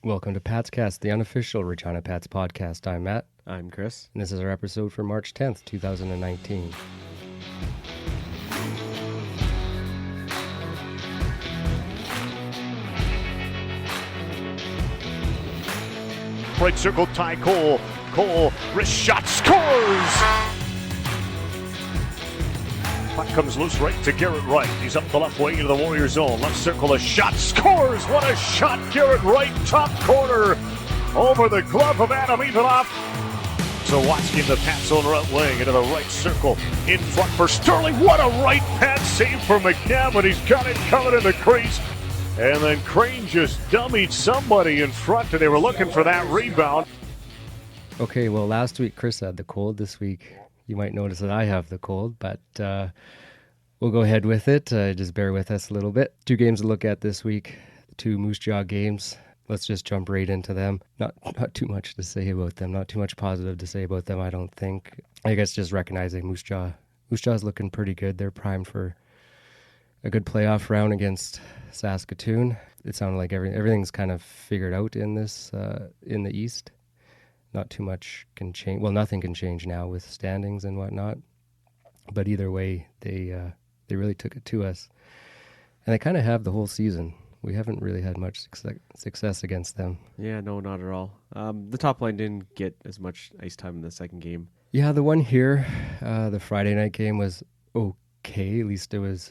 Welcome to Pat's Cast, the unofficial Regina Pats podcast. I'm Matt, I'm Chris. and this is our episode for March 10th, 2019. Right circle, Ty Cole. Cole, wrist shot, scores! Puck comes loose right to Garrett Wright. He's up the left wing into the Warrior zone. Left circle, a shot, scores! What a shot! Garrett Wright, top corner, over the glove of Adam Ivanov. Zawatsky in the Pat zone right wing into the right circle. In front for Sterling. What a right pad save for McNabb, and he's got it coming in the crease. And then Crane just dummied somebody in front, and they were looking for that rebound. Okay, well, last week Chris had the cold. This week you might notice that I have the cold, but we'll go ahead with it. Just bear with us a little bit. 2 games to look at this week, 2 Moose Jaw games. Let's just jump right into them. Not too much to say about them. Not too much positive to say about them, I don't think. I guess just recognizing Moose Jaw. Moose Jaw's looking pretty good. They're primed for a good playoff round against Saskatoon. It sounded like everything's kind of figured out in this in the East. Not too much can change. Well, nothing can change now with standings and whatnot. But either way, they really took it to us, and they kind of have the whole season. We haven't really had much success against them. Yeah, no, not at all. The top line didn't get as much ice time in the second game. Yeah, the one here, the Friday night game was okay. At least it was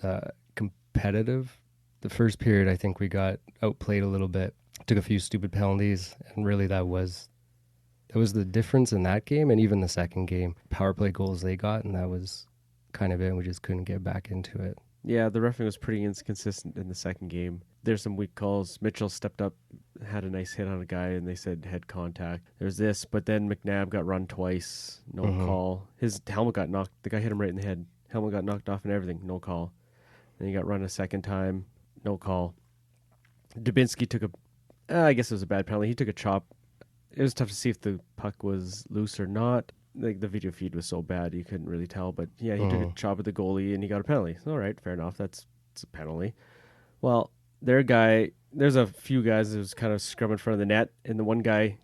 competitive. The first period, I think we got outplayed a little bit. Took a few stupid penalties, and really that was the difference in that game, and even the second game. Power play goals they got, and that was kind of it. We just couldn't get back into it. Yeah, the reffing was pretty inconsistent in the second game. There's some weak calls. Mitchell stepped up, had a nice hit on a guy, and they said head contact. There's this, but then McNabb got run twice, no call. His helmet got knocked. The guy hit him right in the head. Helmet got knocked off and everything, no call. Then he got run a second time, no call. Dubinsky took I guess it was a bad penalty. He took a chop. It was tough to see if the puck was loose or not. Like, the video feed was so bad you couldn't really tell. But yeah, he took a chop at the goalie and he got a penalty. All right, fair enough. It's a penalty. Well, there's a few guys that was kind of scrumming in front of the net, and the one guy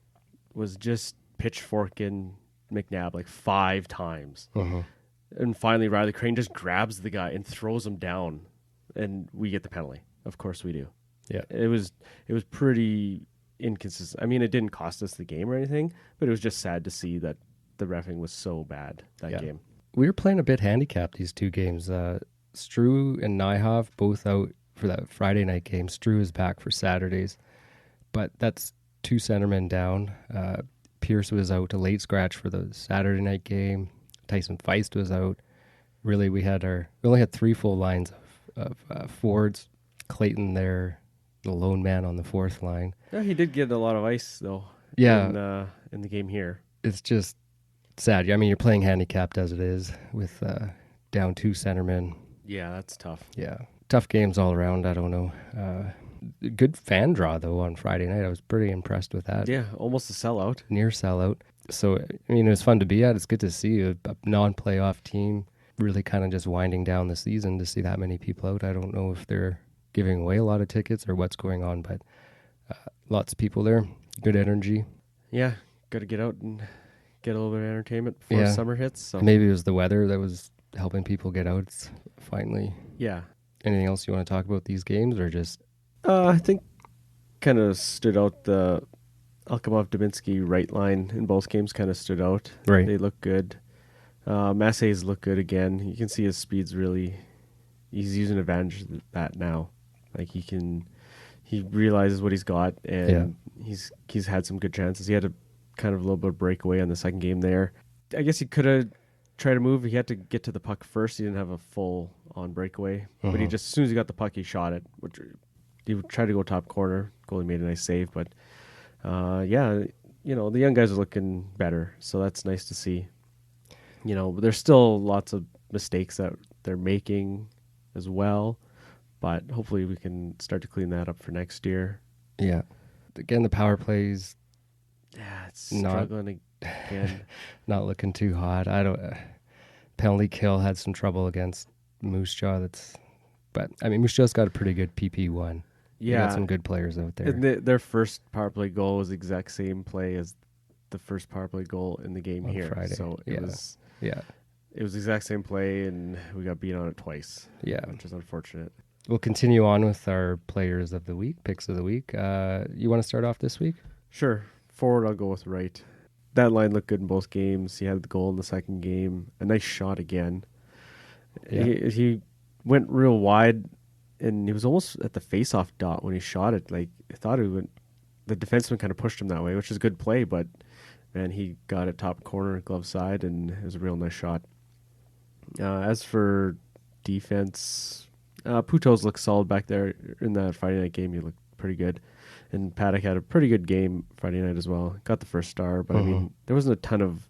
was just pitchforking McNabb like 5 times. And finally, Riley Crane just grabs the guy and throws him down, and we get the penalty. Of course we do. Yeah, it was pretty inconsistent. I mean, it didn't cost us the game or anything, but it was just sad to see that the reffing was so bad that game. We were playing a bit handicapped these 2 games. Struhe and Nyhoff both out for that Friday night game. Struhe is back for Saturdays, but that's 2 centermen down. Pierce was out, a late scratch for the Saturday night game. Tyson Feist was out. Really, we only had 3 full lines of forwards. Clayton there, the lone man on the 4th line. Yeah, he did get a lot of ice though. Yeah, in the game here. It's just sad. I mean, you're playing handicapped as it is with down 2 centermen. Yeah, that's tough. Yeah, tough games all around. I don't know. Good fan draw though on Friday night. I was pretty impressed with that. Yeah, almost a sellout. Near sellout. So I mean, it was fun to be at. It's good to see a non-playoff team really kind of just winding down the season to see that many people out. I don't know if they're giving away a lot of tickets or what's going on, but lots of people there. Good energy. Yeah, got to get out and get a little bit of entertainment before summer hits. So maybe it was the weather that was helping people get out finally. Yeah. Anything else you want to talk about these games, or just? I think kind of stood out the Alkamov-Dubinsky right line in both games kind of stood out. Right. They look good. Massey's look good again. You can see his speed's really, he's using advantage of that now. Like he realizes what he's got, and he's had some good chances. He had a kind of a little bit of breakaway on the second game there. I guess he could have tried to move. He had to get to the puck first. He didn't have a full on breakaway, but as soon as he got the puck, he shot it. Which he tried to go top corner. Goalie made a nice save, but the young guys are looking better, so that's nice to see. There's still lots of mistakes that they're making as well, but hopefully we can start to clean that up for next year. Yeah. Again, the power plays. Yeah, it's struggling again. Not looking too hot. Penalty kill had some trouble against Moose Jaw. But I mean, Moose Jaw's got a pretty good PP1. They got some good players out there. And their first power play goal was the exact same play as the first power play goal in the game on here. Friday. So it was the exact same play, and we got beat on it twice. Yeah. Which is unfortunate. We'll continue on with our players of the week, picks of the week. You want to start off this week? Sure. Forward, I'll go with Wright. That line looked good in both games. He had the goal in the second game. A nice shot again. Yeah. He went real wide, and he was almost at the face-off dot when he shot it. Like, I thought the defenseman kind of pushed him that way, which is a good play, but man, he got it top corner, glove side, and it was a real nice shot. As for defense, Putos looked solid back there in that Friday night game. He looked pretty good. And Paddock had a pretty good game Friday night as well. Got the first star, but I mean, there wasn't a ton of...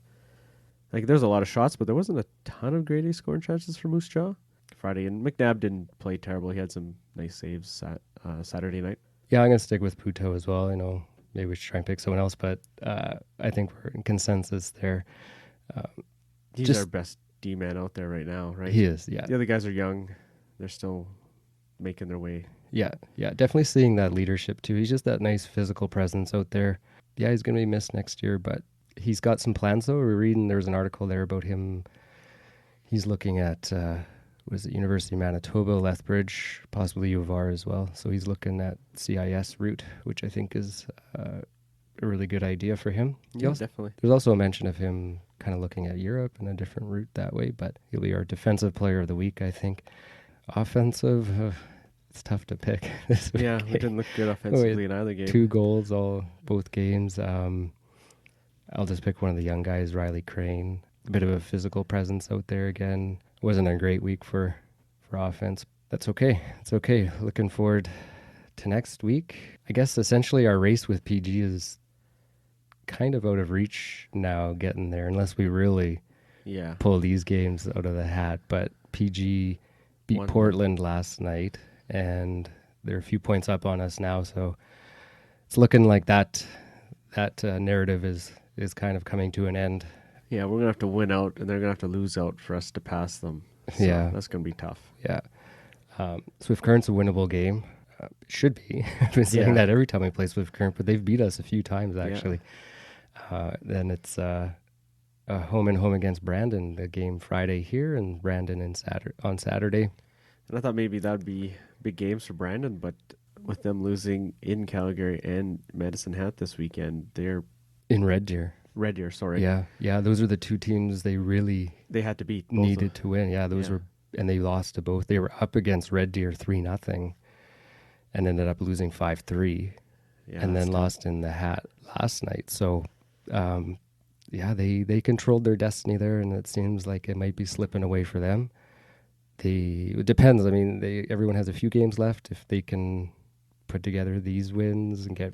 Like, there was a lot of shots, but there wasn't a ton of grade A scoring chances for Moose Jaw Friday. And McNabb didn't play terrible. He had some nice saves Saturday night. Yeah, I'm going to stick with Puto as well. I know maybe we should try and pick someone else, but I think we're in consensus there. He's our best D-man out there right now, right? He is, yeah. The other guys are young. They're still making their way. Yeah, definitely seeing that leadership too. He's just that nice physical presence out there. Yeah, he's going to be missed next year, but he's got some plans though. We're reading, there's an article there about him. He's looking at, University of Manitoba, Lethbridge, possibly U of R as well. So he's looking at CIS route, which I think is a really good idea for him. Yeah, definitely. There's also a mention of him kind of looking at Europe and a different route that way, but he'll be our defensive player of the week, I think. Offensive... it's tough to pick this week. Yeah, we didn't look good offensively in either game. 2 goals both games. I'll just pick one of the young guys, Riley Crane. A bit of a physical presence out there again. Wasn't a great week for offense. That's okay. It's okay. Looking forward to next week. I guess essentially our race with PG is kind of out of reach now getting there, unless we really pull these games out of the hat. But PG beat Portland last night, and they're a few points up on us now, so it's looking like that narrative is kind of coming to an end. Yeah, we're going to have to win out, and they're going to have to lose out for us to pass them. So yeah. That's going to be tough. Yeah. Swift Current's a winnable game. It should be. I've been saying that every time we play Swift Current, but they've beat us a few times, actually. Yeah. Then it's home and home against Brandon, the game Friday here, and Brandon on Saturday. And I thought maybe that would be big games for Brandon, but with them losing in Calgary and Medicine Hat this weekend, they're... In Red Deer. Red Deer, sorry. Yeah, those are the 2 teams they had to beat. Needed to win. Yeah, those were... And they lost to both. They were up against Red Deer 3-0 and ended up losing 5-3 and then lost in the Hat last night. So, they controlled their destiny there, and it seems like it might be slipping away for them. It depends. I mean, everyone has a few games left. If they can put together these wins and get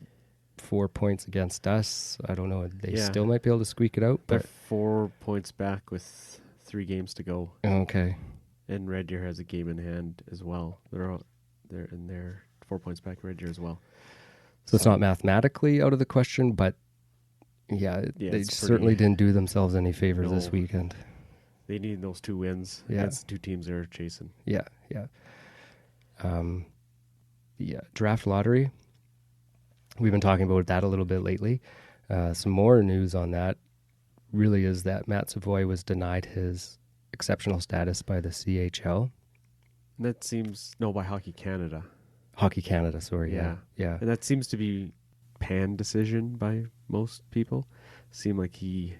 4 points against us, I don't know. They still might be able to squeak it out. But they're 4 points back with 3 games to go. Okay. And Red Deer has a game in hand as well. They're 4 points back, Red Deer as well. So it's not mathematically out of the question, but they certainly didn't do themselves any favors this weekend. They need those 2 wins against the 2 teams they're chasing. Yeah. Draft lottery. We've been talking about that a little bit lately. Some more news on that really is that Matt Savoy was denied his exceptional status by the CHL. And that seems... No, by Hockey Canada. Hockey Canada, sorry. Yeah. And that seems to be pan decision by most people. Seem like he...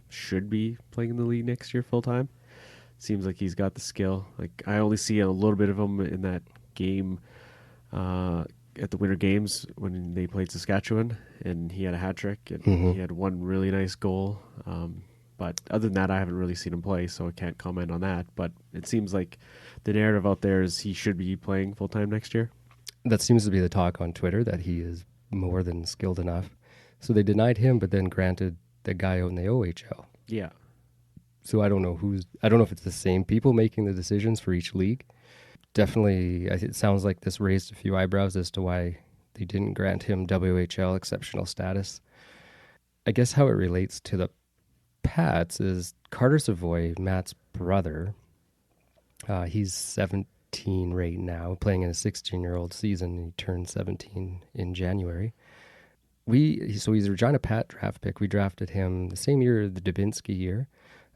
should be playing in the league next year full time. Seems like he's got the skill. Like, I only see a little bit of him in that game at the Winter Games when they played Saskatchewan, and he had a hat trick and he had one really nice goal. But other than that, I haven't really seen him play, so I can't comment on that. But it seems like the narrative out there is he should be playing full time next year. That seems to be the talk on Twitter, that he is more than skilled enough. So they denied him, but then granted the guy out in the OHL. Yeah. So I don't know if it's the same people making the decisions for each league. Definitely, it sounds like this raised a few eyebrows as to why they didn't grant him WHL exceptional status. I guess how it relates to the Pats is Carter Savoy, Matt's brother. He's 17 17 right now, playing in a 16-year-old season. He turned 17 in January. So he's a Regina Pat draft pick. We drafted him the same year, the Dubinsky year,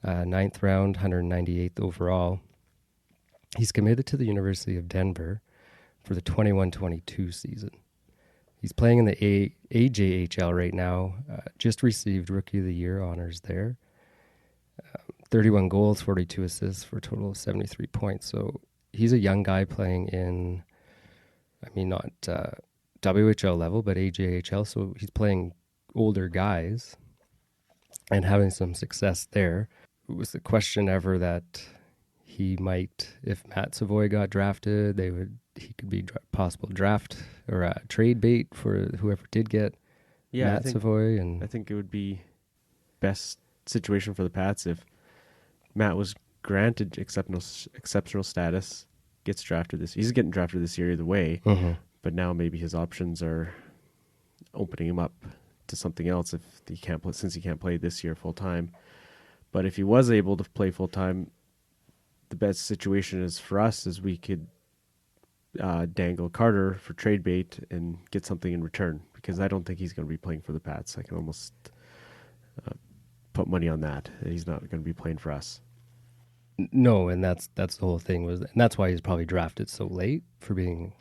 9th round, 198th overall. He's committed to the University of Denver for the 21-22 season. He's playing in the AJHL right now. Just received Rookie of the Year honors there. 31 goals, 42 assists for a total of 73 points. So he's a young guy playing in, not WHL level, but AJHL. So he's playing older guys and having some success there. It was the question ever that he might, if Matt Savoy got drafted, he could be possible draft or a trade bait for whoever did get Matt Savoy. And I think it would be best situation for the Pats if Matt was granted exceptional status, gets drafted this. He's getting drafted this year either way, but now maybe his options are opening him up to something else if he can't play, since he can't play this year full time. But if he was able to play full time, the best situation is for us is we could dangle Carter for trade bait and get something in return, because I don't think he's going to be playing for the Pats. I can almost put money on that he's not going to be playing for us. No, and that's the whole thing and that's why he's probably drafted so late for being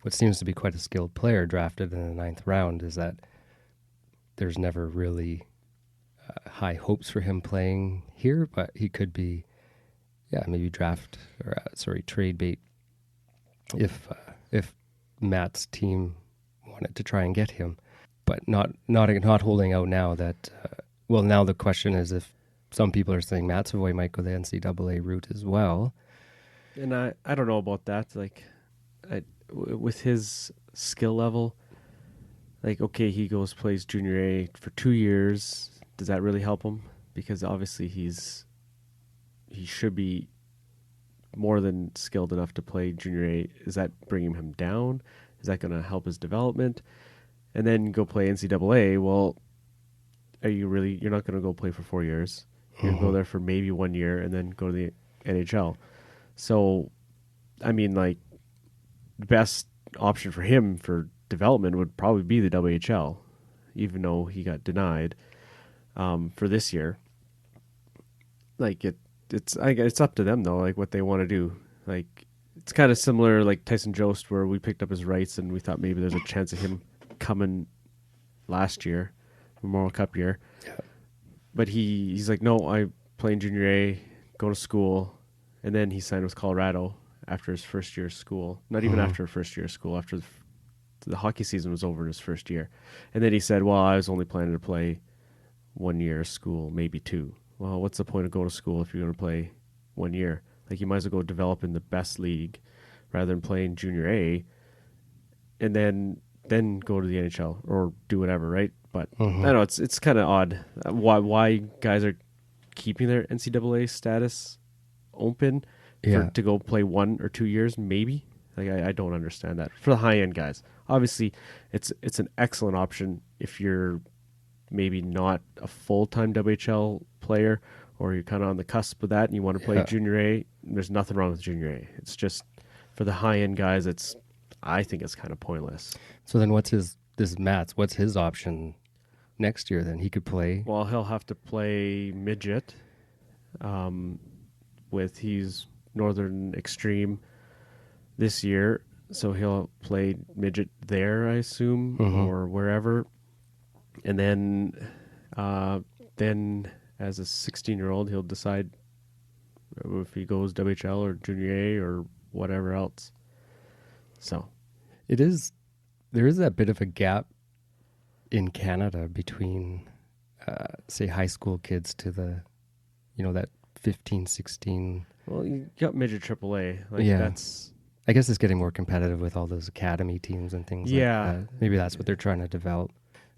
what seems to be quite a skilled player drafted in the 9th round, is that there's never really high hopes for him playing here, but he could be, maybe trade bait if Matt's team wanted to try and get him, but not holding out now that. Now the question is if some people are saying Matt Savoy might go the NCAA route as well, and I don't know about that. With his skill level, he plays junior A for 2 years. Does that really help him? Because obviously he should be more than skilled enough to play junior A. Is that bringing him down? Is that going to help his development? And then go play NCAA. Well, you're not going to go play for 4 years. You're going to go there for maybe 1 year and then go to the NHL. So, the best option for him for development would probably be the WHL, even though he got denied for this year. It's up to them though, what they want to do. It's kind of similar like Tyson Jost, where we picked up his rights and we thought maybe there's a chance of him coming last year, Memorial Cup year. Yeah. But he's like, no, I play in junior A, go to school, and then he signed with Colorado after his first year of school. Not even after first year of school, after the hockey season was over in his first year. And then he said, well, I was only planning to play 1 year of school, maybe 2. Well, what's the point of going to school if you're going to play 1 year? You might as well go develop in the best league rather than playing junior A and then go to the NHL or do whatever, right? But I don't know, it's kind of odd why guys are keeping their NCAA status open to go play 1 or 2 years, maybe. I don't understand that. For the high-end guys, obviously, it's an excellent option if you're maybe not a full-time WHL player or you're kind of on the cusp of that and you want to play junior A. There's nothing wrong with junior A. It's just for the high-end guys, I think it's kind of pointless. So then what's his option next year then? He could play? Well, he'll have to play midget he's Northern Extreme this year, so he'll play midget there, I assume, or wherever. And then as a 16-year-old, he'll decide if he goes WHL or Junior A or whatever else. So there is that bit of a gap in Canada between, say, high school kids to the, that 15, 16. Well, you got midget AAA. That's. I guess it's getting more competitive with all those academy teams and things like that. Maybe that's what they're trying to develop.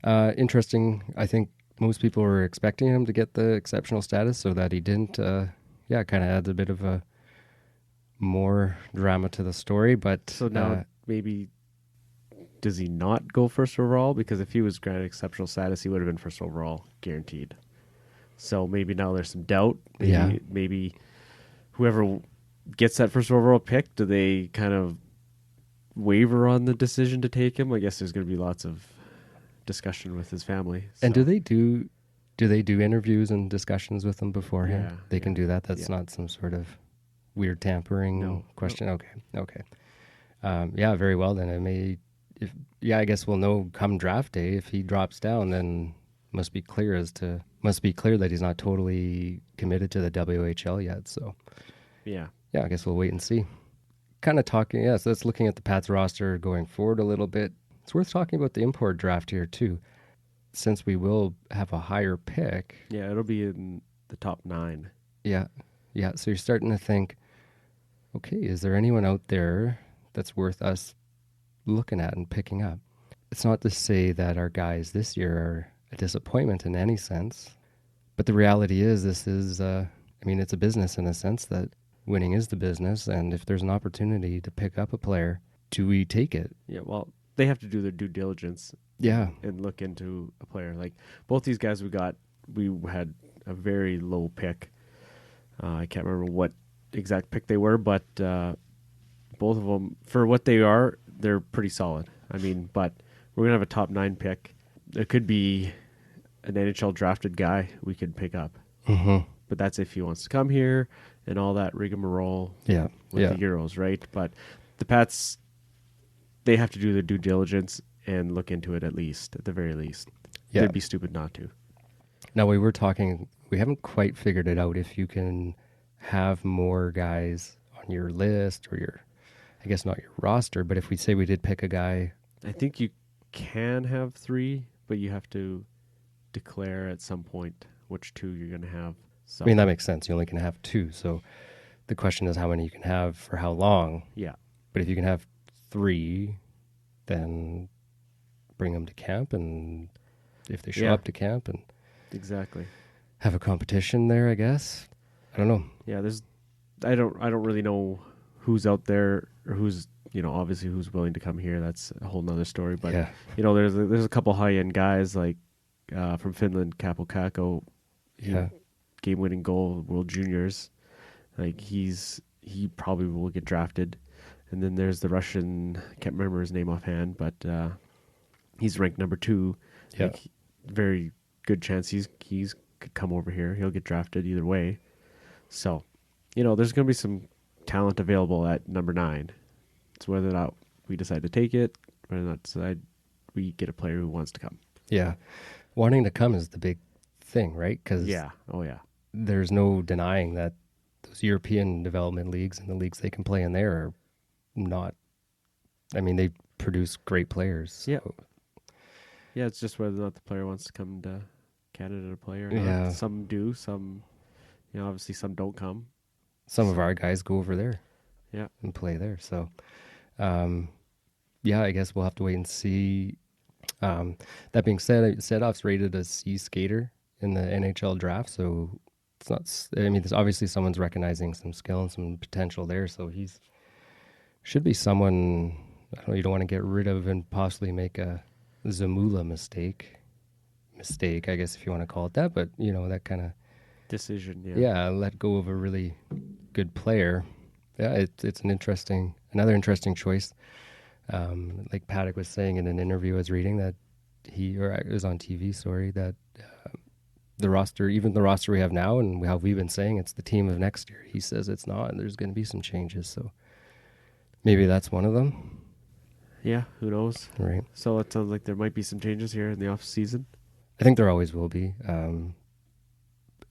Interesting. I think most people were expecting him to get the exceptional status, so that he didn't. Kind of adds a bit of a more drama to the story. But so now maybe does he not go first overall? Because if he was granted exceptional status, he would have been first overall, guaranteed. So maybe now there's some doubt. Maybe whoever gets that first overall pick, do they kind of waver on the decision to take him? I guess there's going to be lots of discussion with his family. And so. do they do interviews and discussions with him beforehand? Yeah, They can do that. That's not some sort of weird tampering question. No. Okay. Yeah, very well then. I guess we'll know come draft day. If he drops down, then must be clear that he's not totally committed to the WHL yet. So Yeah. I guess we'll wait and see. Kind of talking, so that's looking at the Pats roster going forward a little bit. It's worth talking about the import draft here too, since we will have a higher pick. Yeah, it'll be in the top 9. Yeah. So you're starting to think, okay, is there anyone out there that's worth us looking at and picking up? It's not to say that our guys this year are a disappointment in any sense, but the reality is this is, it's a business in a sense that winning is the business, and if there's an opportunity to pick up a player, do we take it? Yeah, well, they have to do their due diligence. Yeah. And look into a player. Like both these guys we had a very low pick. I can't remember what exact pick they were, but both of them, for what they are, they're pretty solid. But we're going to have a top 9 pick. It could be an NHL drafted guy we could pick up. Mm-hmm. But that's if he wants to come here and all that rigmarole with the Euros, right? But the Pats, they have to do their due diligence and look into it at the very least. Yeah. They'd be stupid not to. Now, we haven't quite figured it out if you can have more guys on your list or I guess not your roster, but if we say we did pick a guy. I think you can have 3, but you have to declare at some point which 2 you're going to have. So. That makes sense. You only can have 2. So the question is how many you can have for how long. Yeah. But if you can have 3, then bring them to camp, and if they show up to camp and exactly have a competition there, I guess. I don't know. Yeah, I don't really know who's out there or who's, obviously who's willing to come here. That's a whole nother story. But there's a couple high end guys like from Finland, Capo Kakko, game-winning goal, World Juniors. Like he probably will get drafted. And then there's the Russian, I can't remember his name offhand, but he's ranked number 2. Yeah. Like, very good chance he's could come over here. He'll get drafted either way. So, there's going to be some talent available at number 9. It's whether or not we decide to take it, whether or not decide we get a player who wants to come. Yeah. Wanting to come is the big thing, right? Because there's no denying that those European development leagues and the leagues they can play in there are not, they produce great players. So. Yeah. Yeah, it's just whether or not the player wants to come to Canada to play or not. Yeah. Some do, some, obviously some don't come. Some of our guys go over there. Yeah. And play there. So, I guess we'll have to wait and see. That being said, Sedov's rated a C skater in the NHL draft, so it's not. There's obviously someone's recognizing some skill and some potential there, so he's should be someone. You don't want to get rid of and possibly make a Zamula mistake, I guess if you want to call it that. But that kind of decision. Yeah, let go of a really good player. Yeah, it's another interesting choice. Like Paddock was saying in an interview I was reading that it was on TV, that the roster we have now and how we've been saying it's the team of next year. He says it's not, and there's going to be some changes. So maybe that's one of them. Yeah, who knows? Right. So it sounds like there might be some changes here in the off season. I think there always will be.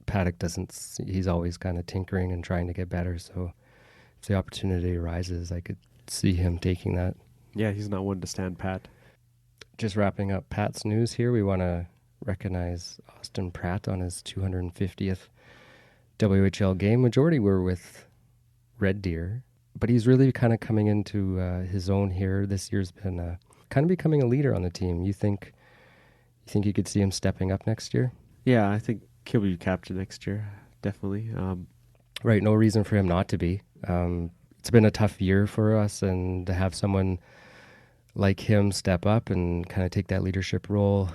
Paddock he's always kind of tinkering and trying to get better. So if the opportunity arises, I could see him taking that. Yeah, he's not one to stand pat. Just wrapping up Pat's news here, we want to recognize Austin Pratt on his 250th WHL game. Majority were with Red Deer, but he's really kind of coming into his own here. This year's been kind of becoming a leader on the team. You think you could see him stepping up next year? Yeah, I think he'll be captain next year, definitely. Right, no reason for him not to be. It's been a tough year for us, and to have someone like him step up and kind of take that leadership role,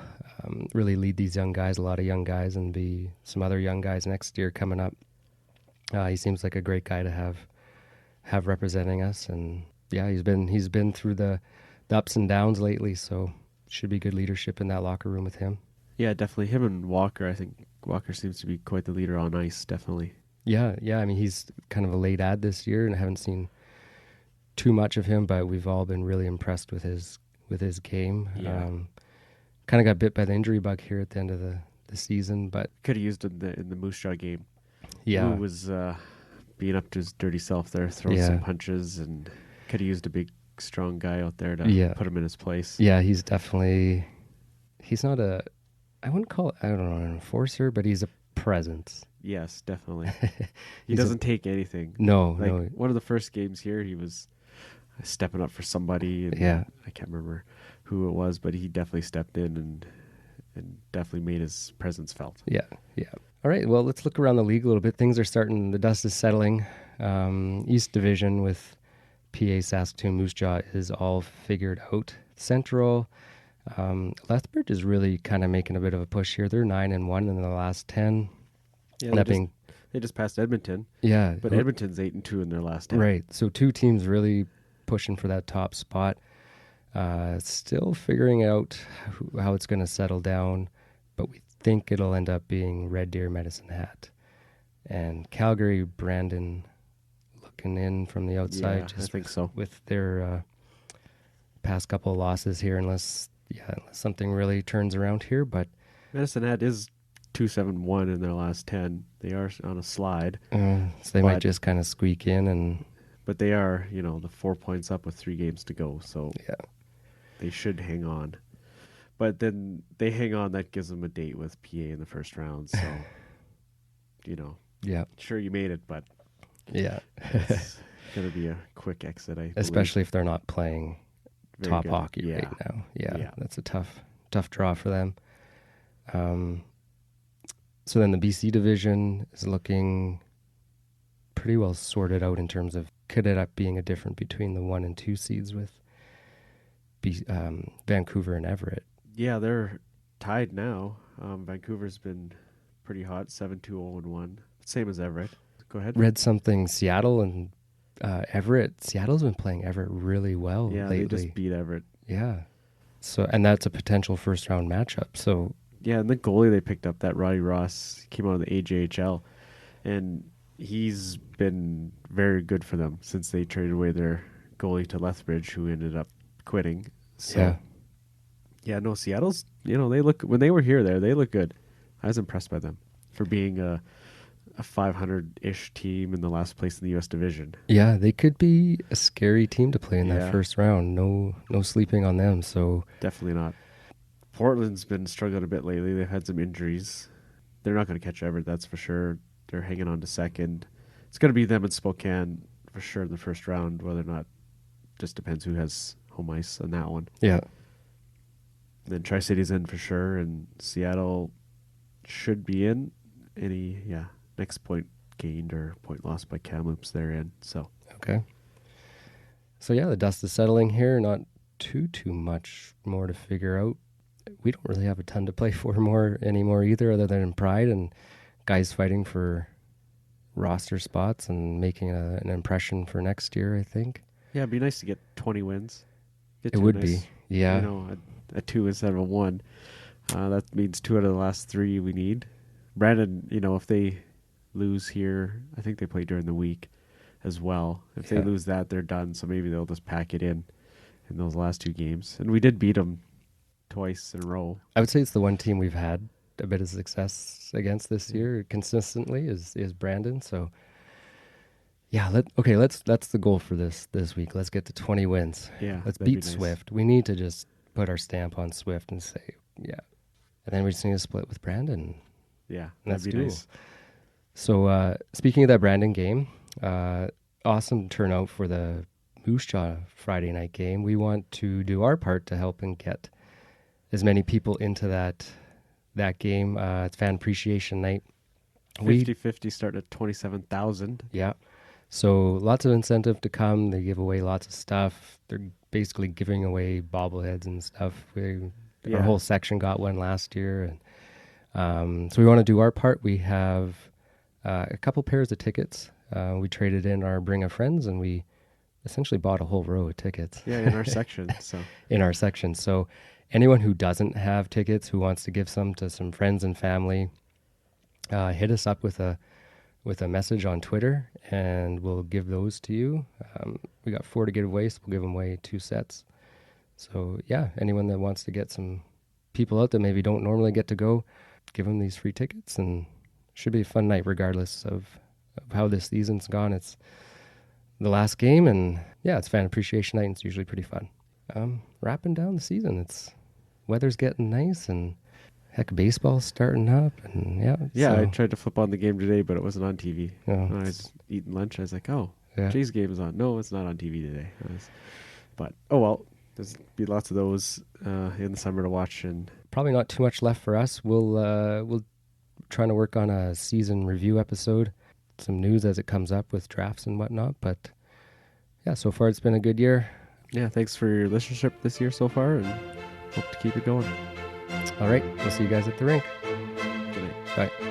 really lead these young guys, a lot of young guys, and be some other young guys next year coming up. He seems like a great guy to have have representing us. And yeah, he's been through the ups and downs lately, so should be good leadership in that locker room with him. Yeah, definitely. Him and Walker, I think Walker seems to be quite the leader on ice, definitely. Yeah. I mean, he's kind of a late ad this year, and I haven't seen too much of him, but we've all been really impressed with his game. Yeah. Kind of got bit by the injury bug here at the end of the season, but Could have used it in the Moose Jaw game. yeah, Who was being up to his dirty self there, throwing some punches, and could have used a big, strong guy out there to put him in his place. yeah, he's not I wouldn't call it, I don't know, an enforcer, but he's a presence. Yes, definitely. He doesn't take anything. No. One of the first games here, he was stepping up for somebody. And Yeah. I can't remember who it was, but he definitely stepped in and definitely made his presence felt. Yeah. All right, well, let's look around the league a little beth. Things are starting, the dust is settling. East Division with PA, Saskatoon, Moose Jaw is all figured out. Central, Lethbridge is really kind of making a bit of a push here. They're 9-1 in the last 10. Yeah, they just passed Edmonton. Yeah. But Edmonton's 8-2 in their last 10. Right. So two teams really pushing for that top spot. Still figuring out how it's going to settle down, but we think it'll end up being Red Deer, Medicine Hat, and Calgary, Brandon looking in from the outside. Yeah, I think so. With their past couple of losses here, unless something really turns around here. But Medicine Hat is 2-7-1 in their last 10. They are on a slide. So they might just kind of squeak in. But they are, the 4 points up with 3 games to go. So they should hang on. But then they hang on, that gives them a date with PA in the first round. So, sure you made it, but it's going to be a quick exit, especially if they're not playing very top good hockey right now. Yeah, that's a tough draw for them. So then the BC division is looking pretty well sorted out in terms of could it up being a difference between the 1 and 2 seeds with Vancouver and Everett. Yeah, they're tied now. Vancouver's been pretty hot, 7-2-0-1. Same as Everett. Go ahead. Read something, Seattle and Everett. Seattle's been playing Everett really well lately. They just beat Everett. Yeah. So, and that's a potential first round matchup. So yeah, and the goalie they picked up, that Roddy Ross, came out of the AJHL, and he's been very good for them since they traded away their goalie to Lethbridge, who ended up quitting. So, Seattle's, they look, when they were here, they look good. I was impressed by them for being a 500-ish team in the last place in the U.S. division. Yeah, they could be a scary team to play in that first round. No sleeping on them. So definitely not. Portland's been struggling a bit lately. They've had some injuries. They're not going to catch Everett, that's for sure. They're hanging on to second. It's going to be them and Spokane for sure in the first round. Whether or not, just depends who has home ice on that one. Yeah. Then Tri-City's in for sure, and Seattle should be in. Next point gained or point lost by Kamloops, they're in. So okay. So the dust is settling here. Not too much more to figure out. We don't really have a ton to play for anymore either, other than in Pride and guys fighting for roster spots and making an impression for next year, I think. Yeah, it'd be nice to get 20 wins. It would be, yeah. A 2 instead of a 1. That means 2 out of the last 3 we need. Brandon, if they lose here, I think they play during the week as well. If they lose that, they're done. So maybe they'll just pack it in those last 2 games. And we did beat them twice in a row. I would say it's the one team we've had a bit of success against this year consistently is Brandon. So that's the goal for this week. Let's get to 20 wins. Yeah, let's beat Swift. We need to just put our stamp on Swift and say and then we just need to split with Brandon. Yeah, that's that'd be nice. So speaking of that Brandon game, awesome turnout for the Moose Jaw Friday night game. We want to do our part to help and get as many people into that game. It's fan appreciation night. 50-50 starting at 27,000. Yeah. So lots of incentive to come. They give away lots of stuff. They're basically giving away bobbleheads and stuff. Our whole section got one last year. And so we want to do our part. We have a couple pairs of tickets We traded in our Bring a Friends, and we essentially bought a whole row of tickets. Yeah, in our section. So in our section. So anyone who doesn't have tickets, who wants to give some to some friends and family, hit us up with a message on Twitter, and we'll give those to you. We got 4 to give away, so we'll give them away 2 sets. So yeah, anyone that wants to get some people out that maybe don't normally get to go, give them these free tickets, and it should be a fun night regardless of how this season's gone. It's the last game, and yeah, it's fan appreciation night, and it's usually pretty fun. Wrapping down the season, weather's getting nice, and heck, baseball's starting up, and yeah, so, I tried to flip on the game today, but it wasn't on TV. Oh, When I was eating lunch, I was like, oh, yeah. Jay's game is on. No, it's not on TV today. But, oh well, there's be lots of those in the summer to watch. And probably not too much left for us. We'll trying to work on a season review episode, some news as it comes up with drafts and whatnot. But yeah, so far it's been a good year. yeah, thanks for your listenership this year so far, and hope to keep it going. All right, we'll see you guys at the rink. Good night. Bye.